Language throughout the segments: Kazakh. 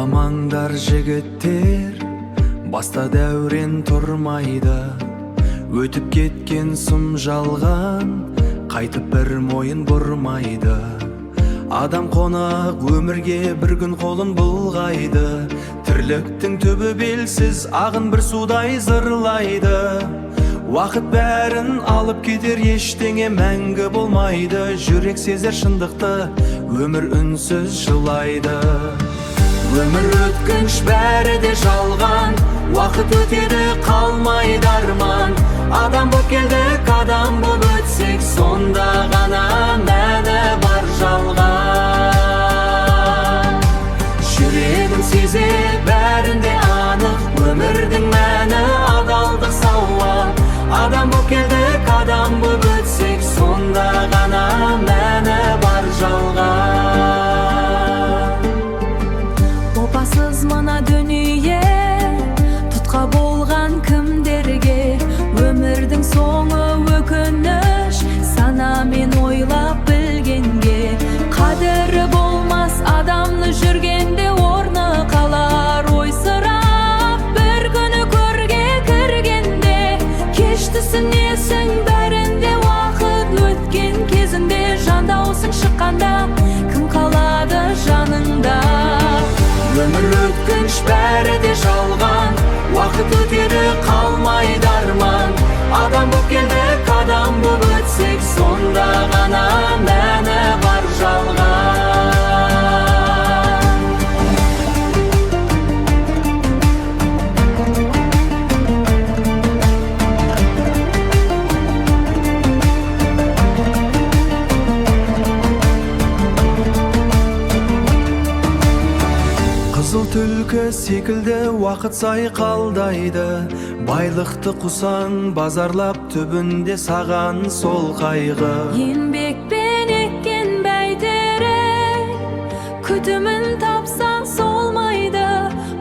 ойламаңдар жігіттер, баста дәурен тұрмайды. Өтіп кеткен сұм жалған, қайтып бір мойын бұрмайды. Адам қонақ өмірге бір күн қолын бұлғайды. Тірліктің түбі белсіз, ағын бір судай зырлайды. Уақыт бәрін алып кетер, ештеңе мәңгі болмайды. Жүрек сезер шындықты, өмір үнсіз жылайды. Өмір өткінші, бәрі де жалған, уақыт өтеді, қалмайды арман. Адам боп келдік, адам боп өтсек, сонда ғана мәні бар жалған. Жүрегім сезер, бәрінде анық, өмірдің мәні адалдық сауап. Адам боп келдік, адам боп өтсек, сонда ғана мәні бар жалған. Опасыз мына дүние, тұтқа болған кімдерге, өмірдің соңы өкініш, санамен ойлап білгенге. Қадірі болмас адамны жүргенде, орны қалар ойсырап, бір күні көрге кіргенде. Кеш түсінесің бәрінде, уақыт өткен кезінде. Жан даусың шыққанда, кім қалады жаныңда? Өмір өткінші, бәрі де жалған, уақыт өтеді, қалмайды арман. Адам боп келдік, адам боп өтсек, сонда ғана мәні бар жалған. Қызыл түлкі секілді уақыт сай қалдайды. Байлықты құсаң базарлап, түбінде саған сол қайғы. Еңбекпен еккен бәйтерек, күтімін тапсаң солмайды.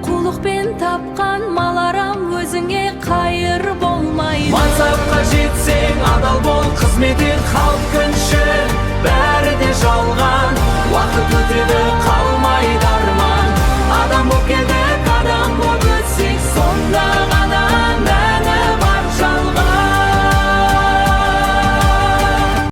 Қулықпен тапқан мал арам, өзіңе қайыр болмайды. Мансапқа жетсең адал бол, қызмет ет халық үшін.